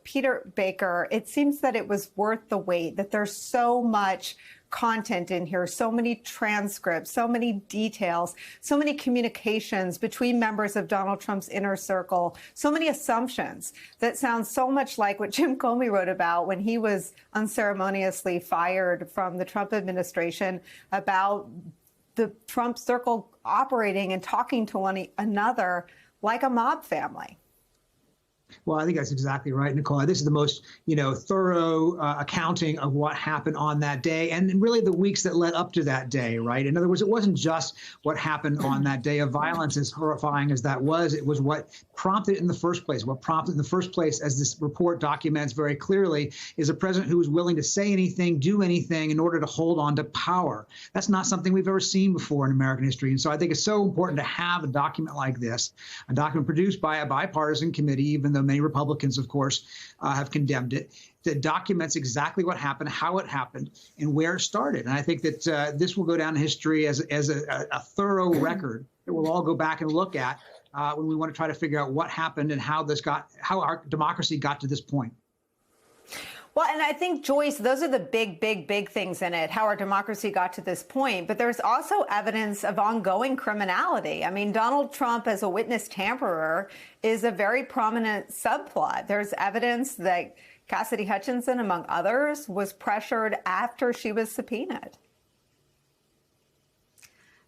Peter Baker, it seems that it was worth the wait, that there's so much content in here, so many transcripts, so many details, so many communications between members of Donald Trump's inner circle, so many assumptions that sound so much like what Jim Comey wrote about when he was unceremoniously fired from the Trump administration about the Trump circle operating and talking to one another like a mob family. Well, I think that's exactly right, Nicole. This is the most, thorough accounting of what happened on that day and really the weeks that led up to that day, right? In other words, it wasn't just what happened on that day of violence, as horrifying as that was. It was what prompted it in the first place. What prompted in the first place, as this report documents very clearly, is a president who was willing to say anything, do anything in order to hold on to power. That's not something we've ever seen before in American history. And so I think it's so important to have a document like this, a document produced by a bipartisan committee, even though many Republicans, of course, have condemned it, that documents exactly what happened, how it happened, and where it started. And I think that this will go down in history as a thorough record that we'll all go back and look at when we want to try to figure out what happened and how our democracy got to this point. Well, and I think, Joyce, those are the big things in it, how our democracy got to this point. But there's also evidence of ongoing criminality. I mean, Donald Trump as a witness tamperer is a very prominent subplot. There's evidence that Cassidy Hutchinson, among others, was pressured after she was subpoenaed.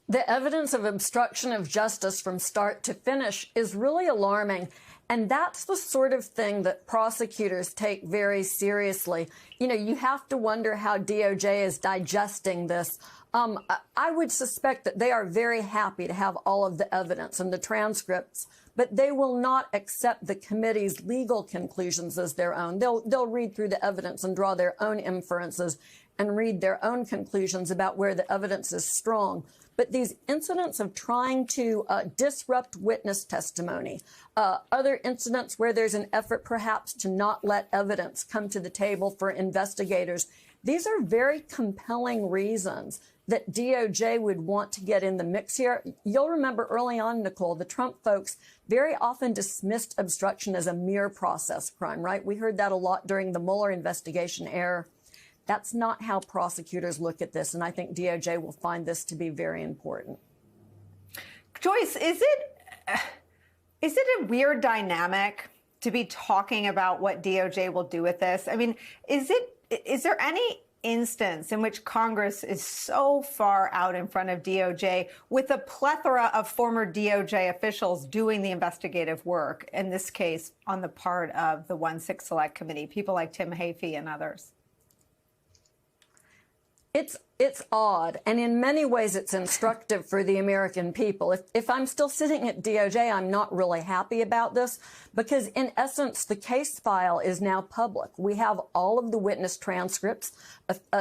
The evidence of obstruction of justice from start to finish is really alarming. And that's the sort of thing that prosecutors take very seriously. You have to wonder how DOJ is digesting this. I would suspect that they are very happy to have all of the evidence and the transcripts, but they will not accept the committee's legal conclusions as their own. They'll read through the evidence and draw their own inferences and read their own conclusions about where the evidence is strong. But these incidents of trying to disrupt witness testimony, other incidents where there's an effort perhaps to not let evidence come to the table for investigators, these are very compelling reasons that DOJ would want to get in the mix here. You'll remember early on, Nicole, the Trump folks very often dismissed obstruction as a mere process crime, right? We heard that a lot during the Mueller investigation era. That's not how prosecutors look at this, and I think DOJ will find this to be very important. Joyce, is it a weird dynamic to be talking about what DOJ will do with this? I mean, is there any instance in which Congress is so far out in front of DOJ with a plethora of former DOJ officials doing the investigative work, in this case on the part of the 1-6 Select Committee, people like Tim Heaphy and others? It's odd, and in many ways it's instructive for the American people. If I'm still sitting at DOJ, I'm not really happy about this because, in essence, the case file is now public. We have all of the witness transcripts.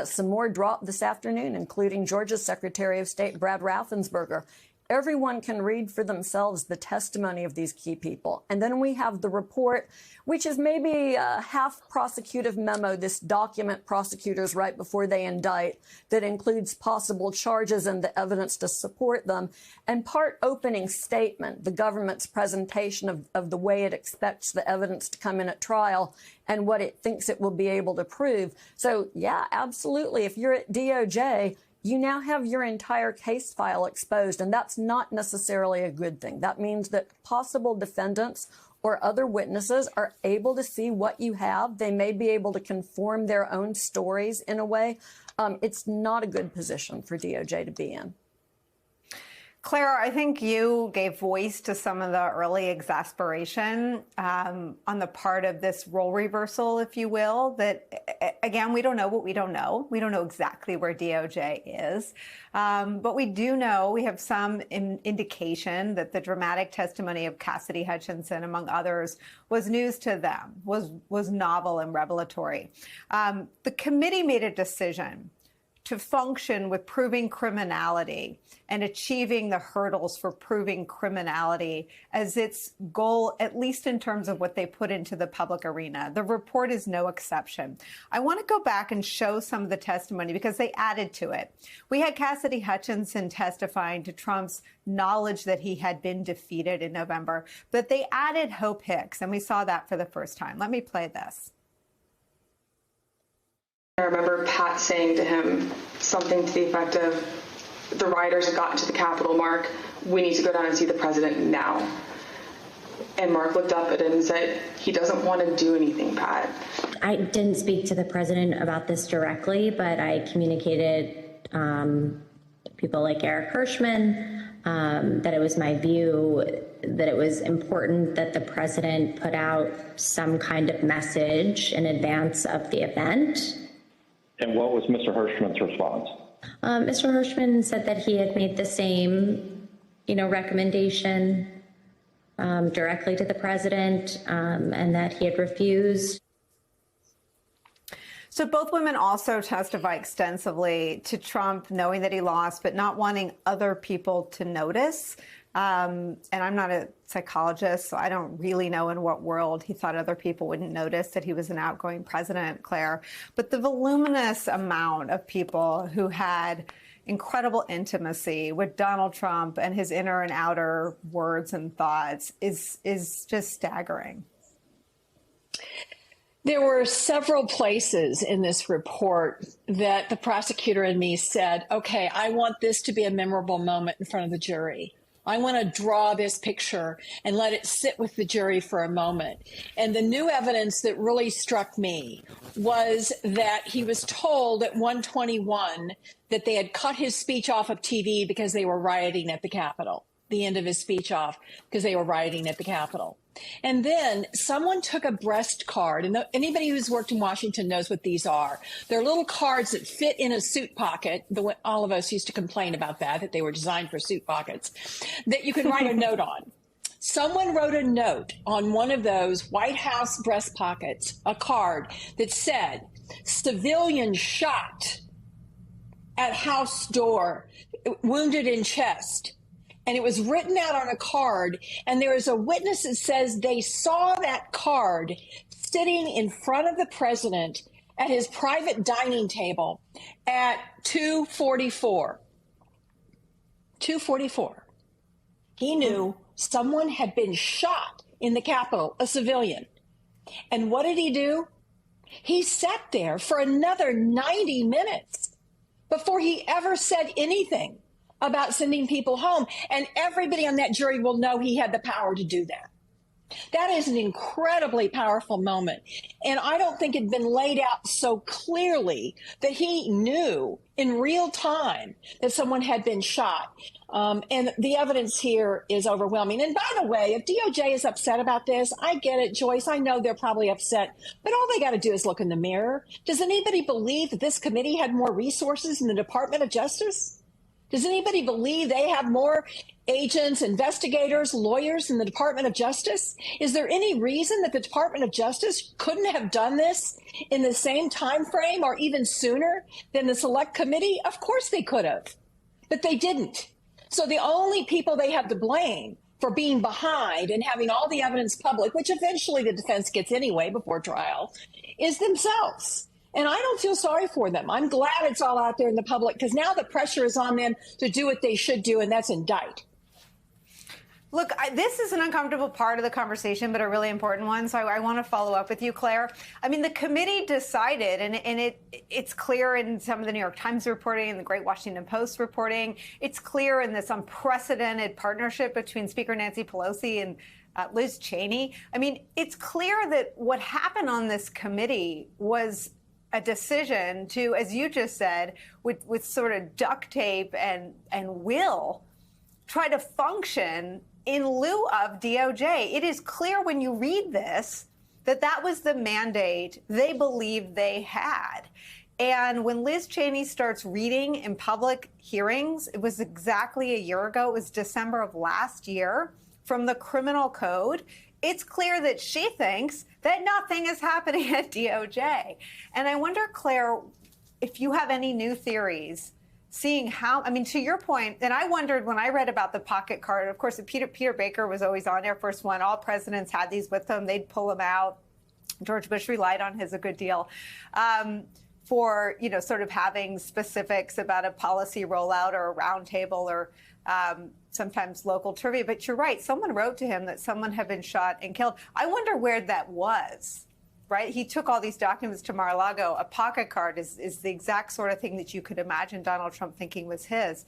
Some more dropped this afternoon, including Georgia's Secretary of State, Brad Raffensperger. Everyone can read for themselves the testimony of these key people. And then we have the report, which is maybe a half prosecutive memo, this document prosecutors write before they indict, that includes possible charges and the evidence to support them, and part opening statement, the government's presentation of the way it expects the evidence to come in at trial and what it thinks it will be able to prove. So, yeah, absolutely. If you're at DOJ, you now have your entire case file exposed, and that's not necessarily a good thing. That means that possible defendants or other witnesses are able to see what you have. They may be able to conform their own stories in a way. It's not a good position for DOJ to be in. Clara, I think you gave voice to some of the early exasperation on the part of this role reversal, if you will, that, again, we don't know what we don't know. We don't know exactly where DOJ is. But we do know, we have some indication that the dramatic testimony of Cassidy Hutchinson, among others, was news to them, was novel and revelatory. The committee made a decision to function with proving criminality and achieving the hurdles for proving criminality as its goal, at least in terms of what they put into the public arena. The report is no exception. I want to go back and show some of the testimony because they added to it. We had Cassidy Hutchinson testifying to Trump's knowledge that he had been defeated in November, but they added Hope Hicks, and we saw that for the first time. Let me play this. I remember Pat saying to him something to the effect of, the rioters have gotten to the Capitol, Mark. We need to go down and see the president now. And Mark looked up at him and said, he doesn't want to do anything, Pat. I didn't speak to the president about this directly, but I communicated people like Eric Hirschman that it was my view that it was important that the president put out some kind of message in advance of the event. And what was Mr. Hirschman's response? Mr. Hirschman said that he had made the same, recommendation directly to the president, and that he had refused. So both women also testify extensively to Trump knowing that he lost, but not wanting other people to notice. And I'm not a psychologist, so I don't really know in what world he thought other people wouldn't notice that he was an outgoing president, Claire. But the voluminous amount of people who had incredible intimacy with Donald Trump and his inner and outer words and thoughts is just staggering. There were several places in this report that the prosecutor and me said, okay, I want this to be a memorable moment in front of the jury. I want to draw this picture and let it sit with the jury for a moment. And the new evidence that really struck me was that he was told at 1:21 that they had cut his speech off of TV because they were rioting at the Capitol, the end of his speech off because they were rioting at the Capitol. And then someone took a breast card, and anybody who's worked in Washington knows what these are. They're little cards that fit in a suit pocket. All of us used to complain about that they were designed for suit pockets, that you can write a note on. Someone wrote a note on one of those White House breast pockets, a card that said, civilian shot at house door, wounded in chest. And it was written out on a card, and there is a witness that says they saw that card sitting in front of the president at his private dining table at 2:44. 2:44. He knew someone had been shot in the Capitol, a civilian. And what did he do? He sat there for another 90 minutes before he ever said anything about sending people home. And everybody on that jury will know he had the power to do that. That is an incredibly powerful moment. And I don't think it had been laid out so clearly that he knew in real time that someone had been shot. And the evidence here is overwhelming. And by the way, if DOJ is upset about this, I get it, Joyce. I know they're probably upset, but all they got to do is look in the mirror. Does anybody believe that this committee had more resources in the Department of Justice? Does anybody believe they have more agents, investigators, lawyers in the Department of Justice? Is there any reason that the Department of Justice couldn't have done this in the same time frame or even sooner than the Select Committee? Of course they could have, but they didn't. So the only people they have to blame for being behind and having all the evidence public, which eventually the defense gets anyway before trial, is themselves. And I don't feel sorry for them. I'm glad it's all out there in the public because now the pressure is on them to do what they should do, and that's indict. Look, this is an uncomfortable part of the conversation, but a really important one. So I want to follow up with you, Claire. I mean, the committee decided, and it's clear in some of the New York Times reporting and the Great Washington Post reporting. It's clear in this unprecedented partnership between Speaker Nancy Pelosi and Liz Cheney. I mean, it's clear that what happened on this committee was a decision to, as you just said, with sort of duct tape and will try to function in lieu of DOJ. It is clear when you read this that that was the mandate they believed they had. And when Liz Cheney starts reading in public hearings, it was exactly a year ago, it was December of last year, from the criminal code, it's clear that she thinks that nothing is happening at DOJ. And I wonder, Claire, if you have any new theories, seeing how, I mean, to your point, and I wondered when I read about the pocket card, of course, Peter Baker was always on Air Force One. All presidents had these with them. They'd pull them out. George Bush relied on his a good deal for, sort of having specifics about a policy rollout or a roundtable or sometimes local trivia. But you're right. Someone wrote to him that someone had been shot and killed. I wonder where that was. Right? He took all these documents to Mar-a-Lago. A pocket card is the exact sort of thing that you could imagine Donald Trump thinking was his.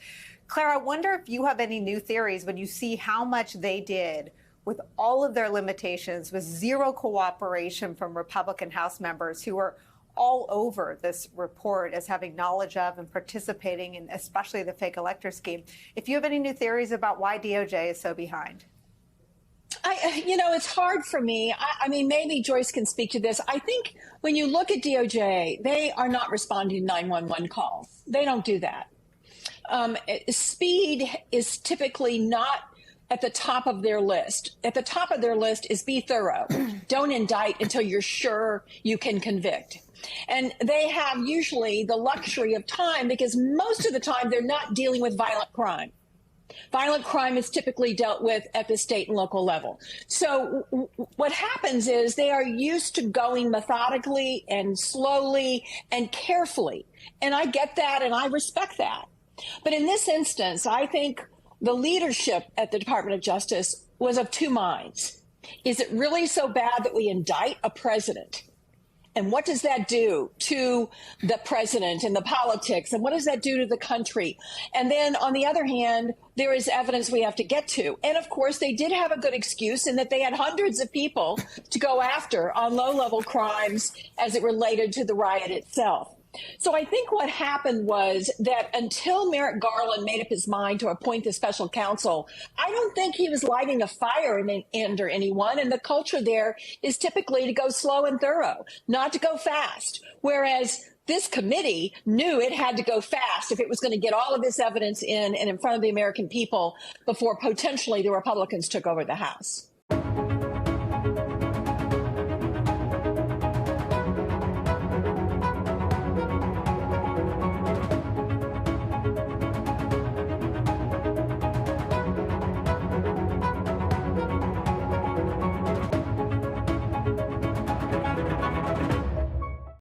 Claire, I wonder if you have any new theories when you see how much they did with all of their limitations, with zero cooperation from Republican House members who were all over this report as having knowledge of and participating in especially the fake elector scheme. If you have any new theories about why DOJ is so behind. It's hard for me. I mean, maybe Joyce can speak to this. I think when you look at DOJ, they are not responding to 911 calls. They don't do that. Speed is typically not at the top of their list. At the top of their list is be thorough. Don't indict until you're sure you can convict. And they have usually the luxury of time because most of the time they're not dealing with violent crime. Violent crime is typically dealt with at the state and local level. So what happens is they are used to going methodically and slowly and carefully. And I get that and I respect that. But in this instance, I think the leadership at the Department of Justice was of two minds. Is it really so bad that we indict a president? And what does that do to the president and the politics? And what does that do to the country? And then on the other hand, there is evidence we have to get to. And of course, they did have a good excuse in that they had hundreds of people to go after on low-level crimes as it related to the riot itself. So I think what happened was that until Merrick Garland made up his mind to appoint the special counsel, I don't think he was lighting a fire under anyone. And the culture there is typically to go slow and thorough, not to go fast. Whereas this committee knew it had to go fast if it was going to get all of this evidence in and in front of the American people before potentially the Republicans took over the House.